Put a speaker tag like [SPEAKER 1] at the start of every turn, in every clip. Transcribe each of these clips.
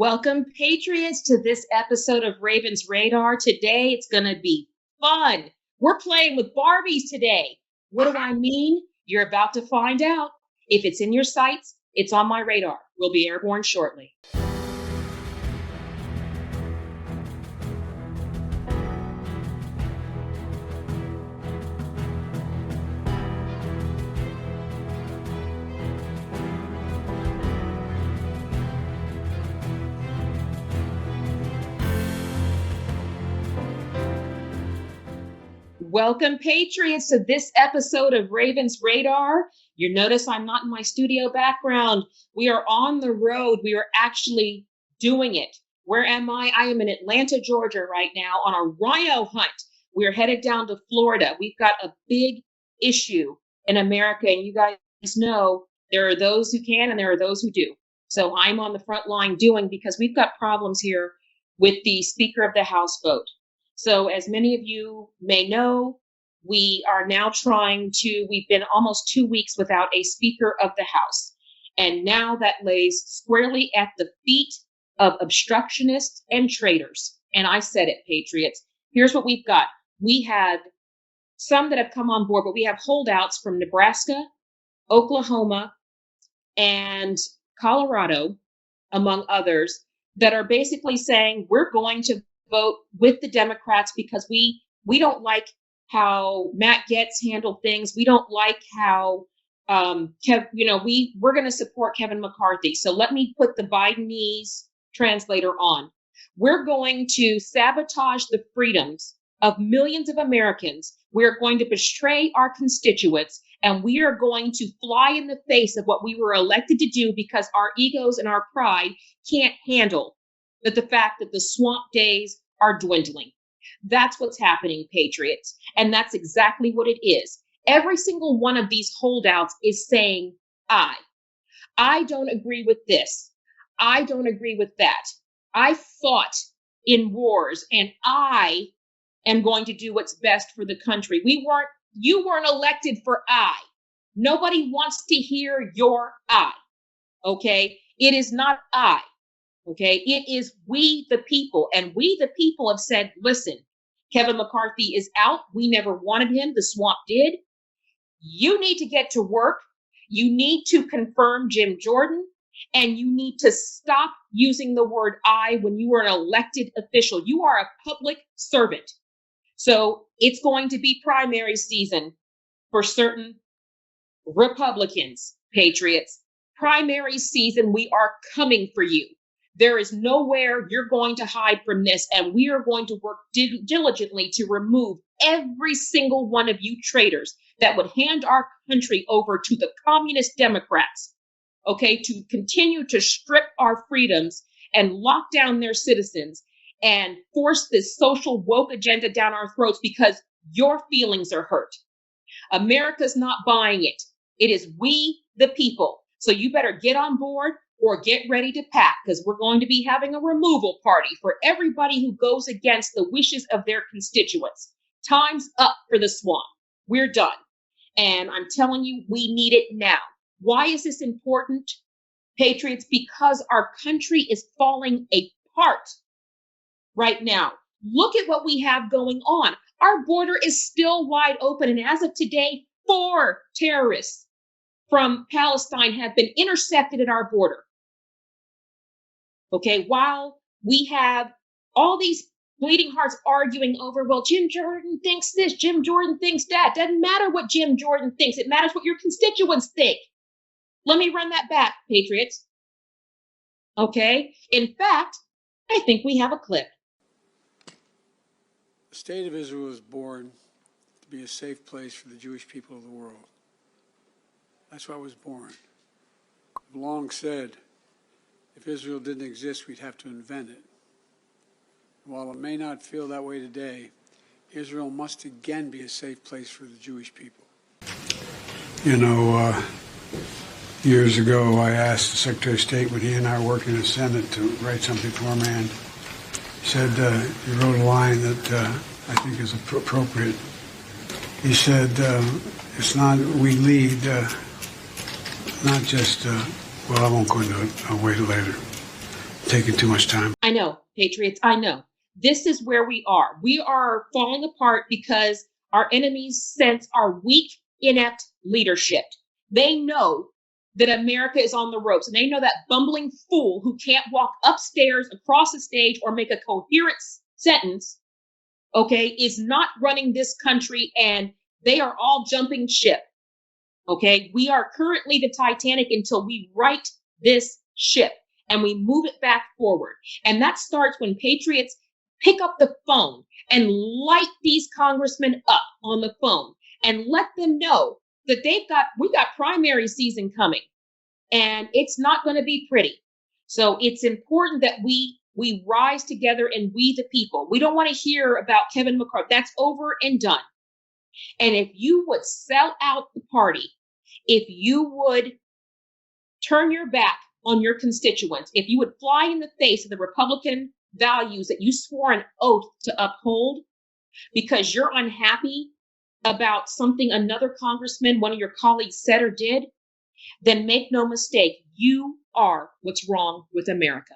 [SPEAKER 1] Welcome, Patriots, to this episode of Raven's Radar. Today, it's going to be fun. We're playing with Barbies today. What do I mean? You're about to find out. If it's in your sights, it's on my radar. We'll be airborne shortly. Welcome, Patriots, to this episode of Raven's Radar. You notice I'm not in my studio background. We are on the road. We are actually doing it. Where am I? I am in Atlanta, Georgia right now on a rhino hunt. We're headed down to Florida. We've got a big issue in America, and you guys know there are those who can and there are those who do. So I'm on the front line doing because we've got problems here with the Speaker of the House vote. So as many of you may know, we are now we've been almost 2 weeks without a Speaker of the House. And now that lays squarely at the feet of obstructionists and traitors. And I said it, Patriots. Here's what we've got. We had some that have come on board, but we have holdouts from Nebraska, Oklahoma, and Colorado, among others, that are basically saying we're going to vote with the Democrats because we don't like how Matt Gaetz handled things. We don't like how we're going to support Kevin McCarthy. So let me put the Bidenese translator on. We're going to sabotage the freedoms of millions of Americans. We're going to betray our constituents, and we are going to fly in the face of what we were elected to do because our egos and our pride can't handle the fact that the swamp days are dwindling. That's what's happening, Patriots. And that's exactly what it is. Every single one of these holdouts is saying, I don't agree with this. I don't agree with that. I fought in wars and I am going to do what's best for the country. You weren't elected for I. Nobody wants to hear your I. Okay? It is not I. Okay, it is we the people, and we the people have said, listen, Kevin McCarthy is out. We never wanted him. The swamp did. You need to get to work. You need to confirm Jim Jordan, and you need to stop using the word I when you are an elected official. You are a public servant. So it's going to be primary season for certain Republicans, Patriots. Primary season, we are coming for you. There is nowhere you're going to hide from this, and we are going to work diligently to remove every single one of you traitors that would hand our country over to the communist Democrats, okay, to continue to strip our freedoms and lock down their citizens and force this social woke agenda down our throats because your feelings are hurt. America's not buying it. It is we, the people. So you better get on board or get ready to pack, because we're going to be having a removal party for everybody who goes against the wishes of their constituents. Time's up for the swamp. We're done. And I'm telling you, we need it now. Why is this important, Patriots? Because our country is falling apart right now. Look at what we have going on. Our border is still wide open. And as of today, 4 terrorists from Palestine have been intercepted at our border. Okay, while we have all these bleeding hearts arguing over, well, Jim Jordan thinks this, Jim Jordan thinks that. Doesn't matter what Jim Jordan thinks. It matters what your constituents think. Let me run that back, Patriots. Okay, in fact, I think we have a clip.
[SPEAKER 2] The state of Israel was born to be a safe place for the Jewish people of the world. That's why it was born. I've long said, if Israel didn't exist, we'd have to invent it. While it may not feel that way today, Israel must again be a safe place for the Jewish people. You know, years ago, I asked the Secretary of State when he and I were working in the Senate to write something for him, and he said, he wrote a line that I think is appropriate. He said, it's not, we lead, not just, well, I won't go into it, I'll wait later. taking too much time.
[SPEAKER 1] I know, Patriots, I know. This is where we are. We are falling apart because our enemies sense our weak, inept leadership. They know that America is on the ropes, and they know that bumbling fool who can't walk upstairs, across the stage, or make a coherent sentence, okay, is not running this country, and they are all jumping ship. Okay, we are currently the Titanic until we right this ship and we move it back forward. And that starts when patriots pick up the phone and light these congressmen up on the phone and let them know that we got primary season coming, and it's not going to be pretty. So it's important that we rise together, and we the people. We don't want to hear about Kevin McCarthy. That's over and done. And if you would sell out the party, if you would turn your back on your constituents, if you would fly in the face of the Republican values that you swore an oath to uphold because you're unhappy about something another congressman, one of your colleagues, said or did, then make no mistake, you are what's wrong with America.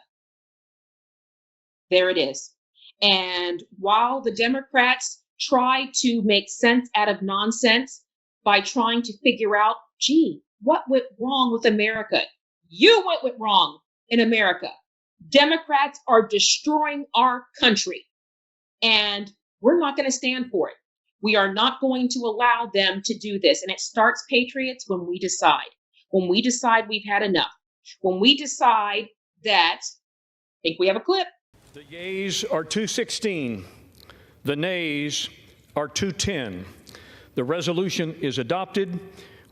[SPEAKER 1] There it is. And while the Democrats try to make sense out of nonsense by trying to figure out, gee, what went wrong with America? You went wrong in America. Democrats are destroying our country, and we're not going to stand for it. We are not going to allow them to do this. And it starts, patriots, when we decide. When we decide we've had enough. When we decide that, I think we have a clip.
[SPEAKER 3] The yeas are 216. The nays are 210. The resolution is adopted.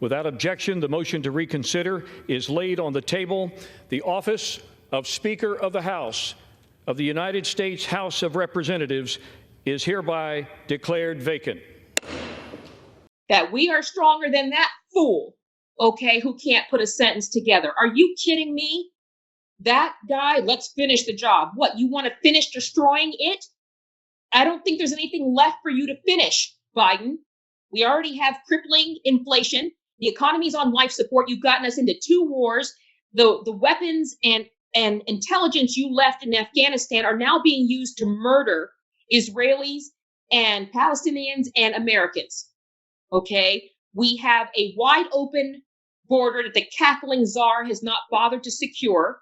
[SPEAKER 3] Without objection, the motion to reconsider is laid on the table. The office of Speaker of the House of the United States House of Representatives is hereby declared vacant.
[SPEAKER 1] That we are stronger than that fool, okay, who can't put a sentence together. Are you kidding me? That guy, let's finish the job. What, you want to finish destroying it? I don't think there's anything left for you to finish, Biden. We already have crippling inflation. The economy's on life support. You've gotten us into 2 wars. The weapons and intelligence you left in Afghanistan are now being used to murder Israelis and Palestinians and Americans. Okay? We have a wide open border that the cackling czar has not bothered to secure.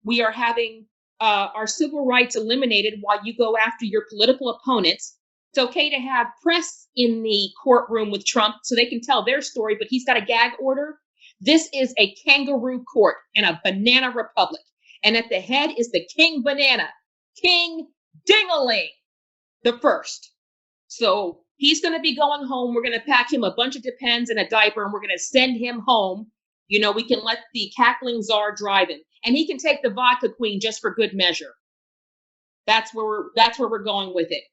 [SPEAKER 1] We are having our civil rights eliminated while you go after your political opponents. It's okay to have press in the courtroom with Trump so they can tell their story, but he's got a gag order. This is a kangaroo court and a banana republic. And at the head is the King Banana, King Ding-a-ling the first. So he's going to be going home. We're going to pack him a bunch of Depends and a diaper, and we're going to send him home. You know, we can let the cackling czar drive him, and he can take the vodka queen just for good measure. That's where we're going with it,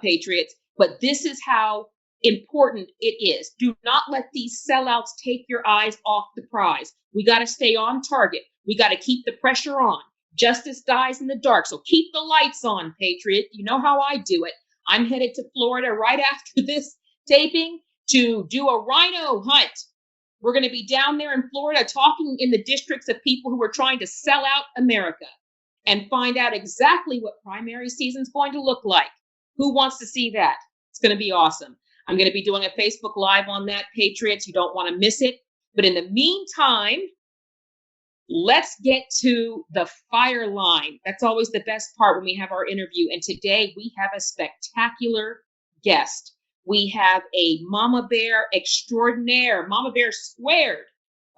[SPEAKER 1] patriots. But this is how important it is. Do not let these sellouts take your eyes off the prize. We got to stay on target. We got to keep the pressure on. Justice dies in the dark. So keep the lights on, patriot. You know how I do it. I'm headed to Florida right after this taping to do a rhino hunt. We're going to be down there in Florida talking in the districts of people who are trying to sell out America and find out exactly what primary season's going to look like. Who wants to see that? It's going to be awesome. I'm going to be doing a Facebook Live on that, patriots. You don't want to miss it. But in the meantime, let's get to the fire line. That's always the best part when we have our interview. And today we have a spectacular guest. We have a mama bear extraordinaire, mama bear squared,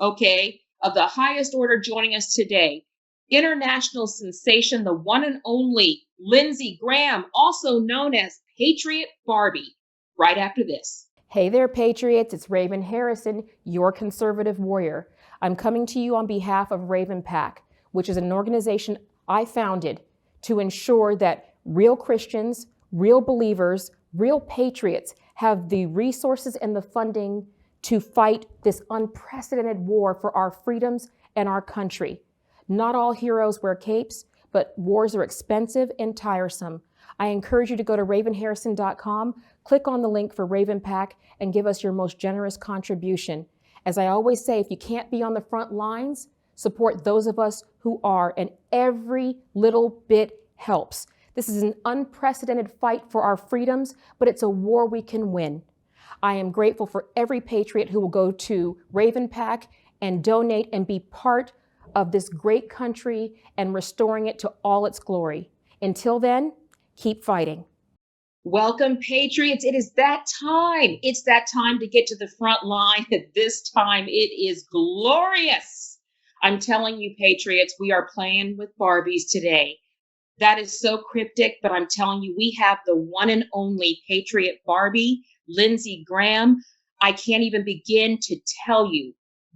[SPEAKER 1] okay, of the highest order joining us today. International sensation, the one and only Lindsey Graham, also known as Patriot Barbie, right after this.
[SPEAKER 4] Hey there, Patriots. It's Raven Harrison, your conservative warrior. I'm coming to you on behalf of Raven PAC, which is an organization I founded to ensure that real Christians, real believers, real patriots have the resources and the funding to fight this unprecedented war for our freedoms and our country. Not all heroes wear capes, but wars are expensive and tiresome. I encourage you to go to ravenharrison.com, click on the link for Raven PAC, and give us your most generous contribution. As I always say, if you can't be on the front lines, support those of us who are, and every little bit helps. This is an unprecedented fight for our freedoms, but it's a war we can win. I am grateful for every patriot who will go to Raven Pack and donate and be part of this great country and restoring it to all its glory. Until then, keep fighting.
[SPEAKER 1] Welcome, Patriots. It is that time. It's that time to get to the front line. This time it is glorious. I'm telling you, Patriots, we are playing with Barbies today. That is so cryptic, but I'm telling you, we have the one and only Patriot Barbie, Lindsey Graham. I can't even begin to tell you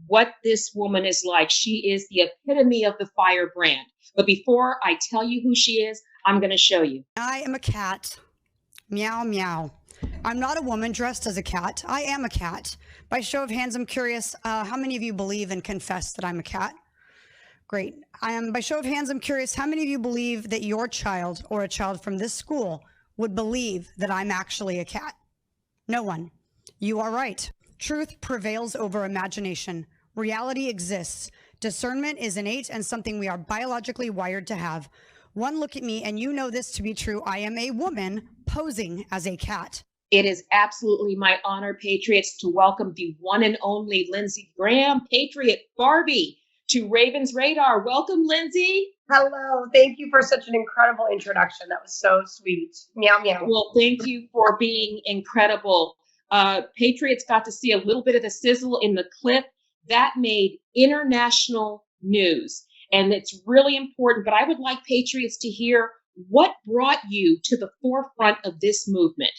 [SPEAKER 1] what this woman is like. She is the epitome of the firebrand. But before I tell you who she is, I'm going to show you.
[SPEAKER 5] I am a cat. Meow, meow. I'm not a woman dressed as a cat. I am a cat. By show of hands, I'm curious, how many of you believe and confess that I'm a cat? Great. By show of hands, I'm curious, how many of you believe that your child or a child from this school would believe that I'm actually a cat? No one. You are right. Truth prevails over imagination. Reality exists. Discernment is innate and something we are biologically wired to have. One look at me and you know this to be true. I am a woman posing as a cat.
[SPEAKER 1] It is absolutely my honor, Patriots, to welcome the one and only Lindsey Graham, Patriot Barbie, to Raven's Radar. Welcome, Lindsey.
[SPEAKER 6] Hello. Thank you for such an incredible introduction. That was so sweet. Meow, meow.
[SPEAKER 1] Well, thank you for being incredible. Patriots got to see a little bit of the sizzle in the clip. That made international news. And it's really important, but I would like Patriots to hear what brought you to the forefront of this movement.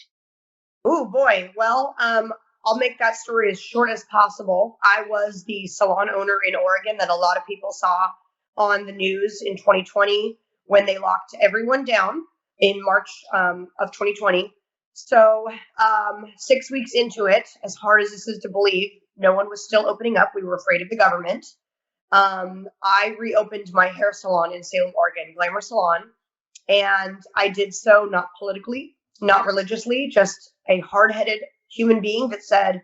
[SPEAKER 6] Oh boy. Well, I'll make that story as short as possible. I was the salon owner in Oregon that a lot of people saw on the news in 2020 when they locked everyone down in March of 2020. So 6 weeks into it, as hard as this is to believe, no one was still opening up. We were afraid of the government. I reopened my hair salon in Salem, Oregon, Glamour Salon, and I did so not politically, not religiously, just a hard-headed human being that said,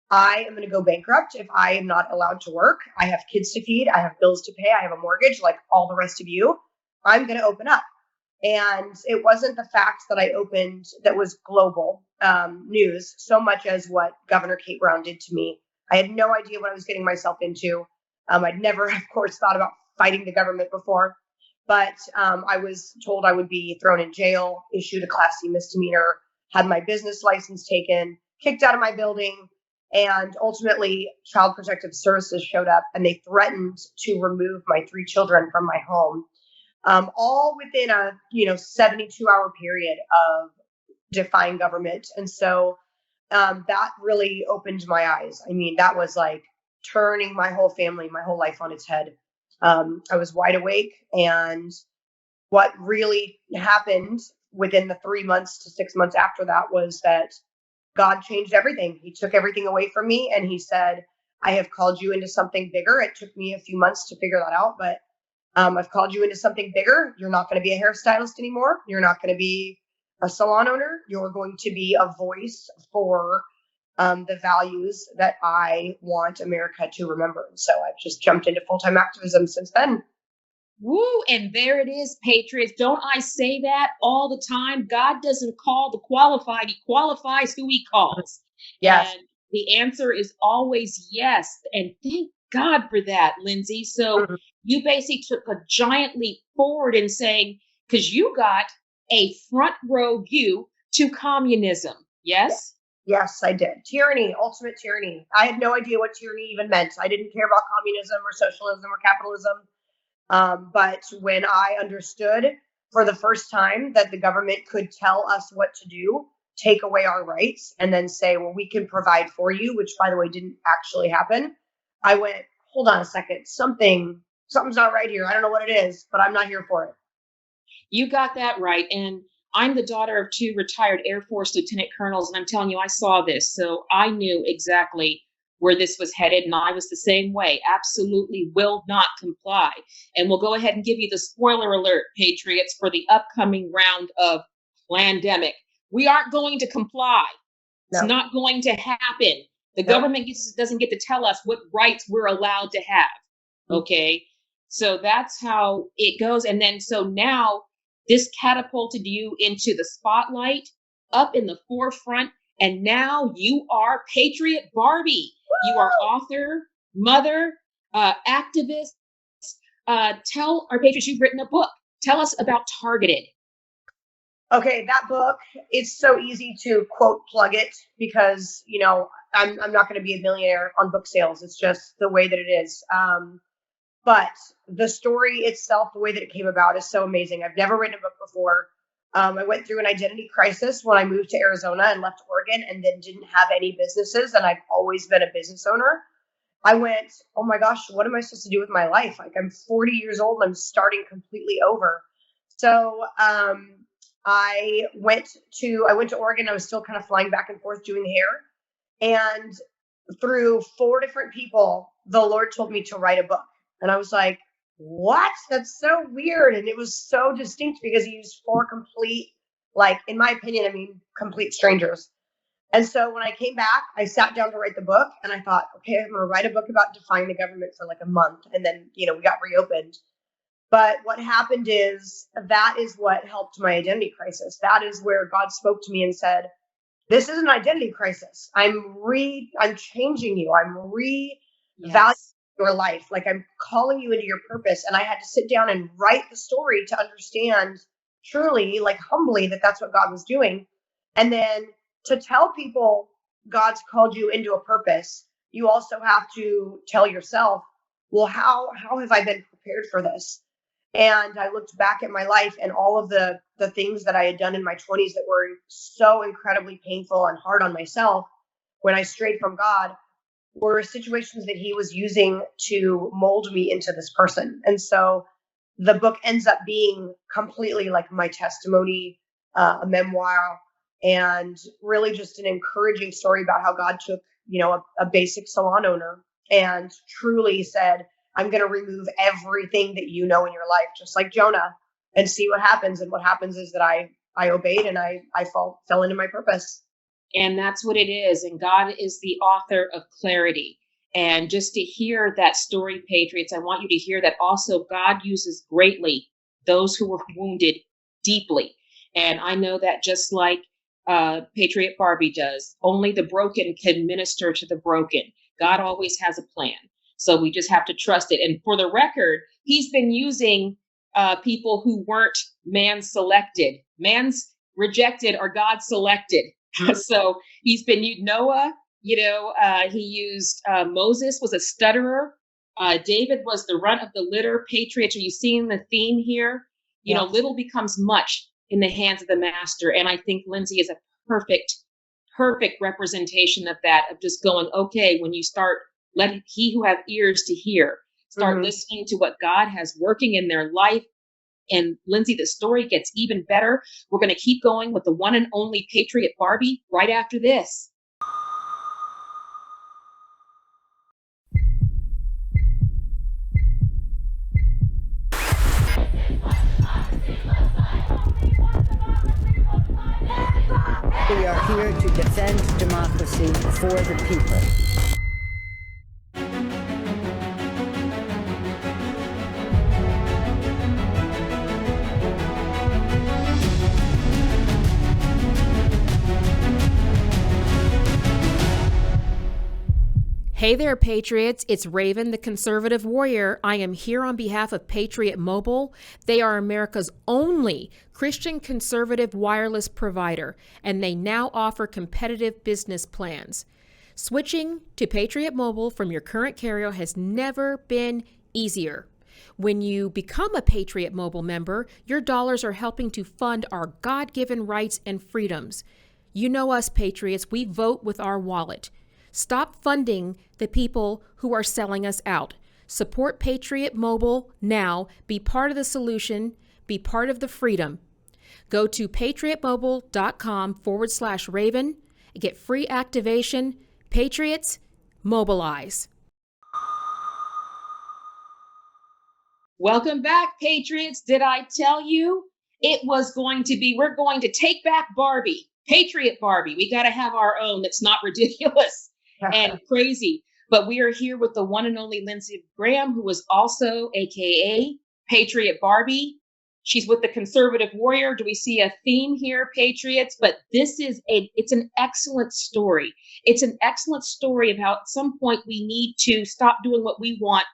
[SPEAKER 6] I am going to go bankrupt if I am not allowed to work. I have kids to feed. I have bills to pay. I have a mortgage like all the rest of you. I'm going to open up. And it wasn't the fact that I opened that was global news so much as what Governor Kate Brown did to me. I had no idea what I was getting myself into. I'd never, of course, thought about fighting the government before, but I was told I would be thrown in jail, issued a Class C misdemeanor, had my business license taken, kicked out of my building, and ultimately Child Protective Services showed up and they threatened to remove my 3 children from my home, all within a 72-hour period of defying government. And so that really opened my eyes. I mean, that was like turning my whole family, my whole life on its head. I was wide awake. And what really happened within the 3 months to 6 months after that was that God changed everything. He took everything away from me and he said, I have called you into something bigger. It took me a few months to figure that out, but I've called you into something bigger. You're not going to be a hairstylist anymore. You're not going to be a salon owner. You're going to be a voice for the values that I want America to remember. And so I've just jumped into full-time activism since then.
[SPEAKER 1] Woo, and there it is, Patriots. Don't I say that all the time? God doesn't call the qualified. He qualifies who he calls.
[SPEAKER 6] Yes.
[SPEAKER 1] And the answer is always yes. And thank God for that, Lindsey. So you basically took a giant leap forward in saying, because you got a front row view to communism. Yes?
[SPEAKER 6] Yes, I did. Tyranny, ultimate tyranny. I had no idea what tyranny even meant. I didn't care about communism or socialism or capitalism. But when I understood for the first time that the government could tell us what to do, take away our rights, and then say, well, we can provide for you, which, by the way, didn't actually happen, I went, hold on a second. Something's not right here. I don't know what it is, but I'm not here for it.
[SPEAKER 1] You got that right. And I'm the daughter of 2 retired Air Force lieutenant colonels, and I'm telling you, I saw this. So I knew exactly where this was headed, and I was the same way. Absolutely will not comply. And we'll go ahead and give you the spoiler alert, Patriots, for the upcoming round of pandemic. We aren't going to comply. No. It's not going to happen. The government doesn't get to tell us what rights we're allowed to have. Okay. So that's how it goes. And then so now this catapulted you into the spotlight, up in the forefront. And now you are Patriot Barbie. You are author, mother, activist. Tell our patriots you've written a book. Tell us about Targeted.
[SPEAKER 6] Okay, that book, it's so easy to quote plug it because, I'm not going to be a millionaire on book sales. It's just the way that it is. But the story itself, the way that it came about is so amazing. I've never written a book before. I went through an identity crisis when I moved to Arizona and left Oregon and then didn't have any businesses. And I've always been a business owner. I went, oh my gosh, what am I supposed to do with my life? Like I'm 40 years old and I'm starting completely over. So I went to Oregon. I was still kind of flying back and forth doing hair. And through 4 different people, the Lord told me to write a book. And I was like, what? That's so weird. And it was so distinct because he used 4 complete, in my opinion, complete strangers. And so when I came back, I sat down to write the book and I thought, okay, I'm going to write a book about defying the government for a month. And then, we got reopened. But what happened is that is what helped my identity crisis. That is where God spoke to me and said, this is an identity crisis. I'm changing you. I'm revaluing your life. I'm calling you into your purpose. And I had to sit down and write the story to understand truly, humbly, that that's what God was doing. And then to tell people God's called you into a purpose, you also have to tell yourself, well, how have I been prepared for this? And I looked back at my life and all of the things that I had done in my 20s that were so incredibly painful and hard on myself when I strayed from God were situations that he was using to mold me into this person. And so the book ends up being completely my testimony, a memoir, and really just an encouraging story about how God took, a basic salon owner and truly said, I'm going to remove everything that you know in your life, just like Jonah, and see what happens. And what happens is that I obeyed and I fell into my purpose.
[SPEAKER 1] And that's what it is. And God is the author of clarity. And just to hear that story, Patriots, I want you to hear that also God uses greatly those who were wounded deeply. And I know that just like Patriot Barbie does, only the broken can minister to the broken. God always has a plan. So we just have to trust it. And for the record, he's been using people who weren't man-selected. Man's rejected or God selected. So he's been Noah, he used Moses was a stutterer. David was the runt of the litter. Patriots, are you seeing the theme here? Little becomes much in the hands of the master. And I think Lindsey is a perfect representation of that, of just going, okay, when you start, let he who have ears to hear, start listening to what God has working in their life. And Lindsey, the story gets even better. We're going to keep going with the one and only Patriot Barbie right after this.
[SPEAKER 7] We are here to defend democracy for the people.
[SPEAKER 4] Hey there, Patriots. It's Raven, the conservative warrior. I am here on behalf of Patriot Mobile. They are America's only Christian conservative wireless provider, and they now offer competitive business plans. Switching to Patriot Mobile from your current carrier has never been easier. When you become a Patriot Mobile member, your dollars are helping to fund our God-given rights and freedoms. You know us, Patriots. We vote with our wallet. Stop funding the people who are selling us out. Support Patriot Mobile now. Be part of the solution. Be part of the freedom. Go to patriotmobile.com/Raven and get free activation. Patriots, mobilize.
[SPEAKER 1] Welcome back, Patriots. Did I tell you it was going to be, we're going to take back Barbie, Patriot Barbie. We got to have our own that's not ridiculous and crazy. But we are here with the one and only Lindsey Graham, who is also AKA Patriot Barbie. She's with the conservative warrior. Do we see a theme here, Patriots? But it's an excellent story. It's an excellent story of how at some point we need to stop doing what we want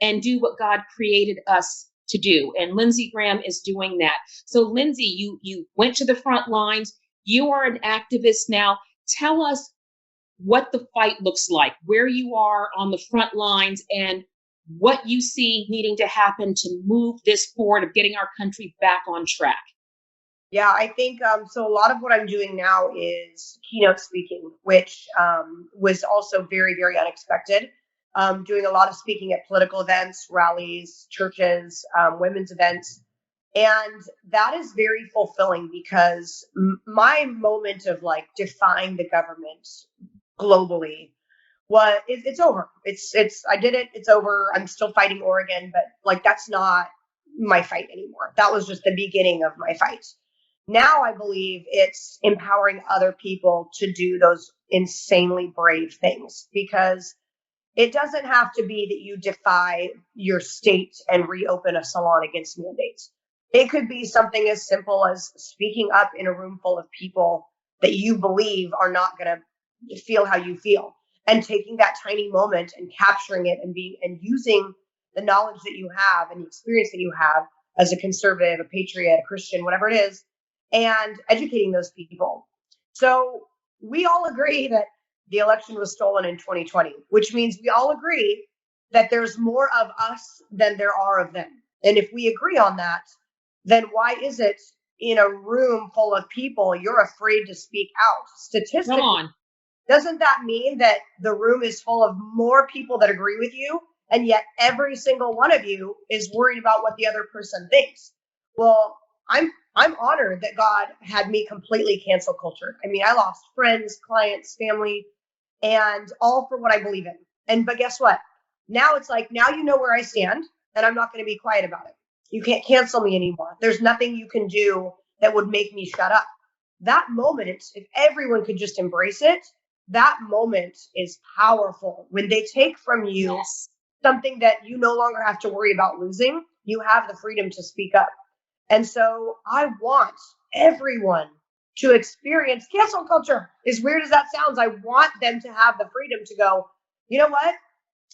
[SPEAKER 1] and do what God created us to do. And Lindsey Graham is doing that. So Lindsey, you went to the front lines. You are an activist now. Tell us what the fight looks like, where you are on the front lines, and what you see needing to happen to move this forward of getting our country back on track.
[SPEAKER 6] Yeah, I think so. A lot of what I'm doing now is keynote speaking, which was also very, very unexpected. Doing a lot of speaking at political events, rallies, churches, women's events. And that is very fulfilling because my moment of like defying the government globally it's over. I did it. It's over. I'm still fighting Oregon, but like, that's not my fight anymore. That was just the beginning of my fight. Now I believe it's empowering other people to do those insanely brave things, because it doesn't have to be that you defy your state and reopen a salon against mandates. It could be something as simple as speaking up in a room full of people that you believe are not going to feel how you feel, and taking that tiny moment and capturing it and using the knowledge that you have and the experience that you have as a conservative, a patriot, a Christian, whatever it is, and educating those people. So we all agree that the election was stolen in 2020, which means we all agree that there's more of us than there are of them. And if we agree on that, then why is it in a room full of people you're afraid to speak out? Statistically,
[SPEAKER 1] Come on.
[SPEAKER 6] Doesn't that mean that the room is full of more people that agree with you, and yet every single one of you is worried about what the other person thinks? Well, I'm honored that God had me completely cancel culture. I mean, I lost friends, clients, family, and all for what I believe in. But guess what? Now it's like, now you know where I stand, and I'm not going to be quiet about it. You can't cancel me anymore. There's nothing you can do that would make me shut up. That moment, if everyone could just embrace it, that moment is powerful. When they take from you something that you no longer have to worry about losing, you have the freedom to speak up. And so I want everyone to experience cancel culture. As weird as that sounds, I want them to have the freedom to go, you know what?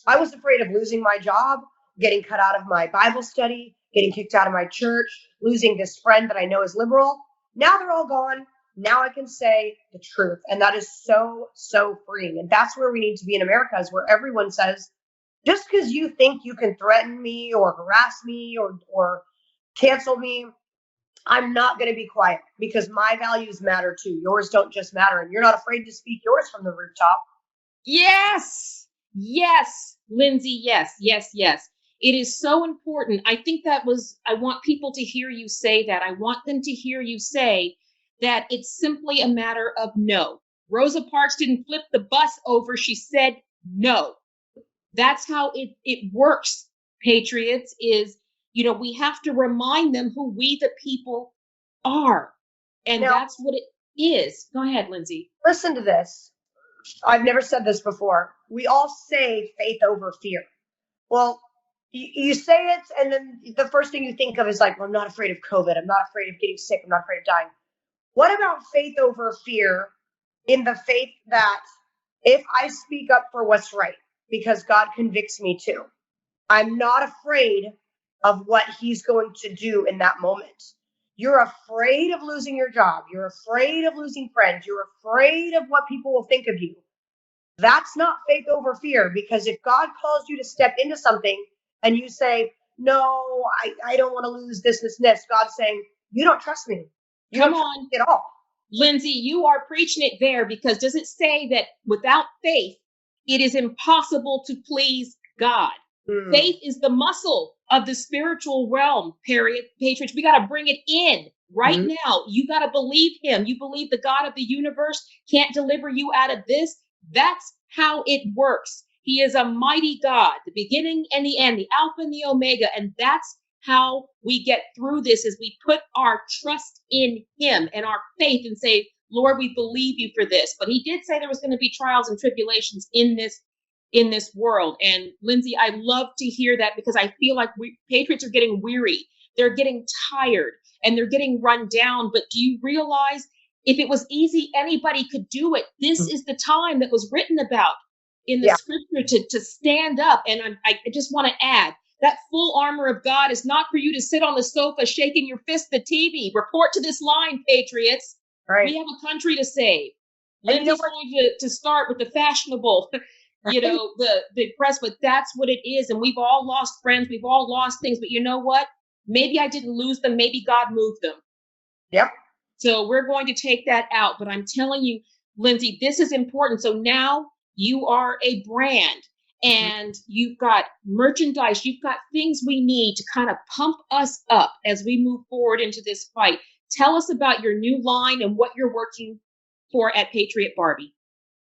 [SPEAKER 6] I was afraid of losing my job, getting cut out of my Bible study, getting kicked out of my church, losing this friend that I know is liberal. Now they're all gone. Now I can say the truth. And that is so, so freeing. And that's where we need to be in America, is where everyone says, just because you think you can threaten me or harass me or cancel me, I'm not going to be quiet, because my values matter too. Yours don't just matter. And you're not afraid to speak yours from the rooftop.
[SPEAKER 1] Yes. Yes, Lindsey. Yes, yes, yes. It is so important. I think I want people to hear you say that. I want them to hear you say that it's simply a matter of no. Rosa Parks didn't flip the bus over. She said no. That's how it works, Patriots, is, we have to remind them who we the people are. And that's what it is. Go ahead, Lindsey.
[SPEAKER 6] Listen to this. I've never said this before. We all say faith over fear. Well, you say it, and then the first thing you think of is like, well, I'm not afraid of COVID. I'm not afraid of getting sick. I'm not afraid of dying. What about faith over fear, in the faith that if I speak up for what's right, because God convicts me to, I'm not afraid of what he's going to do in that moment. You're afraid of losing your job. You're afraid of losing friends. You're afraid of what people will think of you. That's not faith over fear, because if God calls you to step into something and you say, no, I don't want to lose this, God's saying, you don't trust me.
[SPEAKER 1] Come on.
[SPEAKER 6] At all.
[SPEAKER 1] Lindsey, you are preaching it there, because does it say that without faith, it is impossible to please God? Faith is the muscle of the spiritual realm, Patriots. We got to bring it in right now. You got to believe him. You believe the God of the universe can't deliver you out of this. That's how it works. He is a mighty God, the beginning and the end, the Alpha and the Omega. And that's how we get through this, is we put our trust in him and our faith and say, Lord, we believe you for this. But he did say there was going to be trials and tribulations in this in this world. And Lindsey, I love to hear that because I feel like patriots are getting weary. They're getting tired and they're getting run down. But do you realize if it was easy, anybody could do it? This is the time that was written about in the scripture to stand up. And I just want to add that full armor of God is not for you to sit on the sofa shaking your fist at the TV. Report to this line, patriots.
[SPEAKER 6] Right.
[SPEAKER 1] We have a country to save.
[SPEAKER 6] And
[SPEAKER 1] Lindsey's going to start with the fashionable, the press, but that's what it is. And we've all lost friends. We've all lost things. But you know what? Maybe I didn't lose them. Maybe God moved them.
[SPEAKER 6] Yep.
[SPEAKER 1] So we're going to take that out. But I'm telling you, Lindsey, this is important. So now you are a brand and you've got merchandise. You've got things we need to kind of pump us up as we move forward into this fight. Tell us about your new line and what you're working for at Patriot Barbie.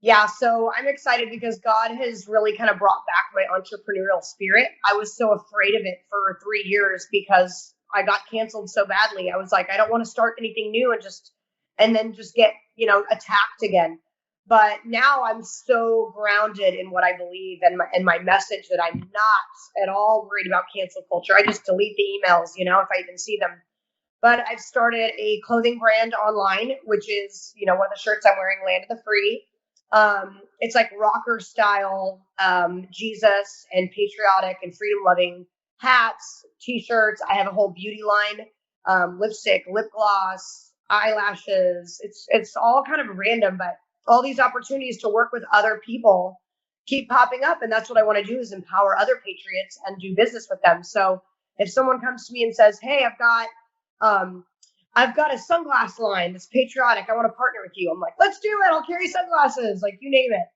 [SPEAKER 6] Yeah, so I'm excited because God has really kind of brought back my entrepreneurial spirit. I was so afraid of it for 3 years because I got canceled so badly. I was like, I don't want to start anything new and then just get, attacked again. But now I'm so grounded in what I believe and my message that I'm not at all worried about cancel culture. I just delete the emails, if I even see them. But I've started a clothing brand online, which is, one of the shirts I'm wearing, Land of the Free. It's like rocker style, Jesus and patriotic and freedom loving hats, t-shirts. I have a whole beauty line, lipstick, lip gloss, eyelashes. It's all kind of random, but all these opportunities to work with other people keep popping up. And that's what I want to do is empower other patriots and do business with them. So if someone comes to me and says, hey, I've got a sunglass line that's patriotic, I want to partner with you. I'm like, let's do it. I'll carry sunglasses, like you name it.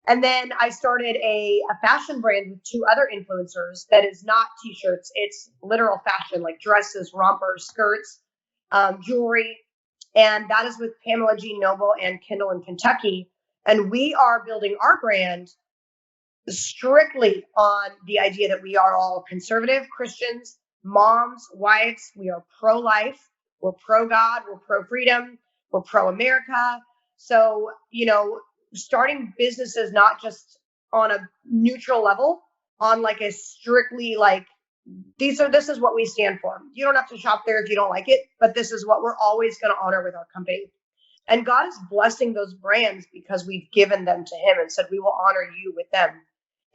[SPEAKER 6] And then I started a fashion brand with 2 other influencers that is not t-shirts. It's literal fashion, like dresses, rompers, skirts, jewelry. And that is with Pamela Jean Noble and Kendall in Kentucky. And we are building our brand strictly on the idea that we are all conservative Christians, moms, wives. We are pro-life. We're pro-God. We're pro-freedom. We're pro-America. So, starting businesses not just on a neutral level, on like a strictly like, this is what we stand for. You don't have to shop there if you don't like it, but this is what we're always going to honor with our company. And God is blessing those brands because we've given them to him and said, we will honor you with them.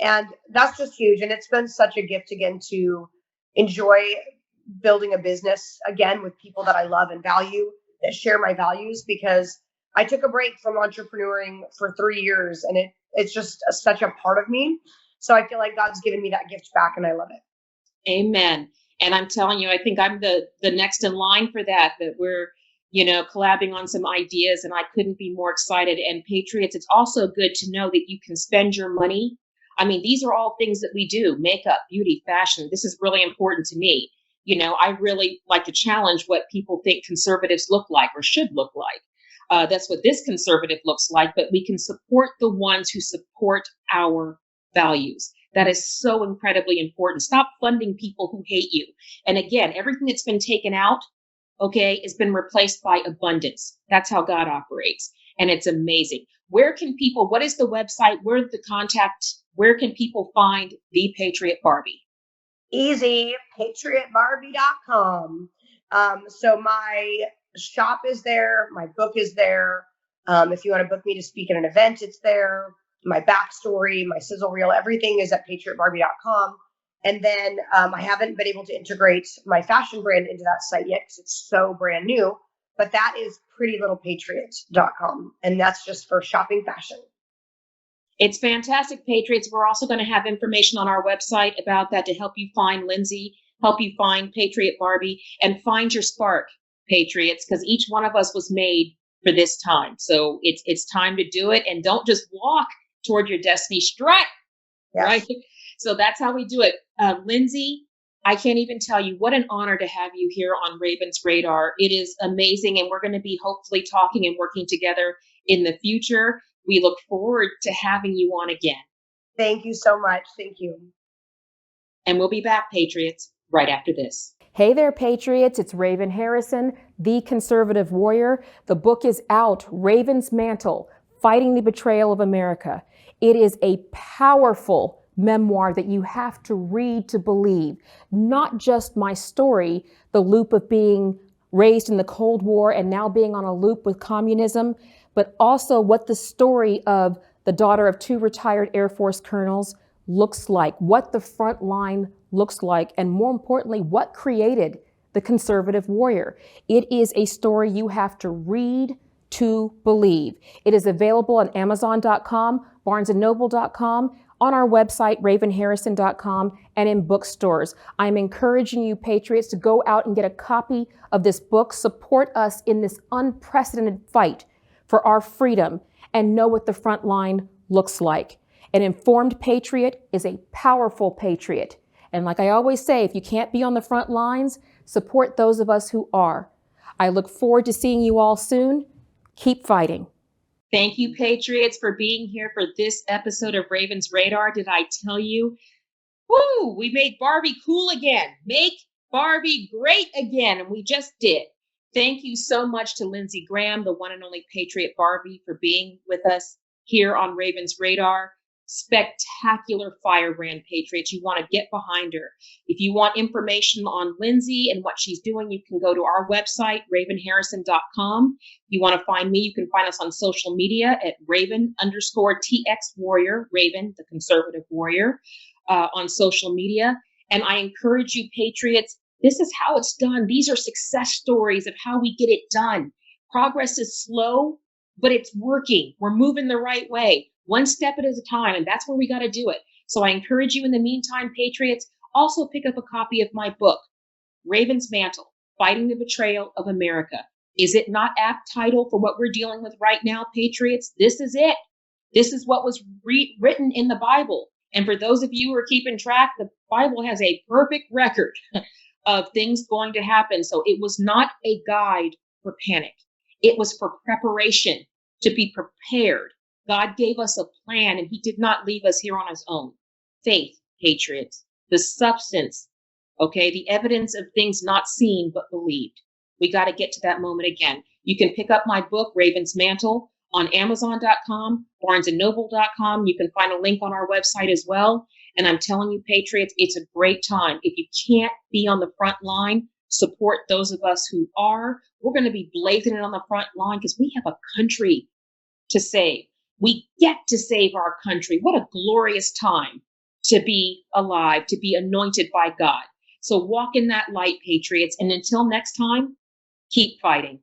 [SPEAKER 6] And that's just huge. And it's been such a gift again to enjoy building a business again with people that I love and value, that share my values, because I took a break from entrepreneuring for 3 years and it's just such a part of me. So I feel like God's given me that gift back and I love it.
[SPEAKER 1] Amen. And I'm telling you, I think I'm the next in line for that we're, collabing on some ideas, and I couldn't be more excited. And patriots, it's also good to know that you can spend your money. I mean, these are all things that we do: makeup, beauty, fashion. This is really important to me. I really like to challenge what people think conservatives look like or should look like. That's what this conservative looks like, but we can support the ones who support our values. That is so incredibly important. Stop funding people who hate you. And again, everything that's been taken out, has been replaced by abundance. That's how God operates. And it's amazing. What is the website? Where's the contact? Where can people find the Patriot Barbie?
[SPEAKER 6] Easy, patriotbarbie.com. So my shop is there. My book is there. If you want to book me to speak at an event, it's there. My backstory, my sizzle reel, everything is at patriotbarbie.com. And then I haven't been able to integrate my fashion brand into that site yet because it's so brand new. But that is prettylittlepatriot.com. And that's just for shopping fashion.
[SPEAKER 1] It's fantastic, Patriots. We're also going to have information on our website about that to help you find Lindsey, help you find Patriot Barbie, and find your spark, Patriots, because each one of us was made for this time. So it's time to do it, and don't just walk toward your destiny, strut,
[SPEAKER 6] Yes.
[SPEAKER 1] right? So that's how we do it. Lindsey, I can't even tell you what an honor to have you here on Raven's Radar. It is amazing, and we're going to be hopefully talking and working together in the future. We look forward to having you on again.
[SPEAKER 6] Thank you so much. Thank you.
[SPEAKER 1] And we'll be back, Patriots, right after this.
[SPEAKER 4] Hey there, Patriots. It's Raven Harrison, the conservative warrior. The book is out, Raven's Mantle, Fighting the Betrayal of America. It is a powerful memoir that you have to read to believe. Not just my story, the loop of being raised in the Cold War and now being on a loop with communism, but also what the story of the daughter of 2 retired Air Force colonels looks like, what the front line looks like, and more importantly, what created the conservative warrior. It is a story you have to read to believe. It is available on Amazon.com, BarnesandNoble.com, on our website, RavenHarrison.com, and in bookstores. I'm encouraging you, Patriots, to go out and get a copy of this book. Support us in this unprecedented fight for our freedom and know what the front line looks like. An informed patriot is a powerful patriot. And like I always say, if you can't be on the front lines, support those of us who are. I look forward to seeing you all soon. Keep fighting.
[SPEAKER 1] Thank you, Patriots, for being here for this episode of Raven's Radar. Did I tell you? Woo! We made Barbie cool again. Make Barbie great again. And we just did. Thank you so much to Lindsey Graham, the one and only Patriot Barbie, for being with us here on Raven's Radar. Spectacular firebrand, Patriots. You want to get behind her. If you want information on Lindsey and what she's doing, you can go to our website, ravenharrison.com. If you want to find me, you can find us on social media at Raven_TX Warrior, Raven, the conservative warrior, on social media. And I encourage you, Patriots, this is how it's done. These are success stories of how we get it done. Progress is slow, but it's working. We're moving the right way. One step at a time, and that's where we got to do it. So I encourage you in the meantime, Patriots, also pick up a copy of my book, Raven's Mantle, Fighting the Betrayal of America. Is it not apt title for what we're dealing with right now, Patriots? This is it. This is what was written in the Bible. And for those of you who are keeping track, the Bible has a perfect record of things going to happen. So it was not a guide for panic. It was for preparation, to be prepared. God gave us a plan, and he did not leave us here on his own. Faith, Patriots, the substance, okay, the evidence of things not seen but believed. We got to get to that moment again. You can pick up my book, Raven's Mantle, on Amazon.com, BarnesandNoble.com. You can find a link on our website as well. And I'm telling you, Patriots, it's a great time. If you can't be on the front line, support those of us who are. We're going to be blazing it on the front line because we have a country to save. We get to save our country. What a glorious time to be alive, to be anointed by God. So walk in that light, Patriots. And until next time, keep fighting.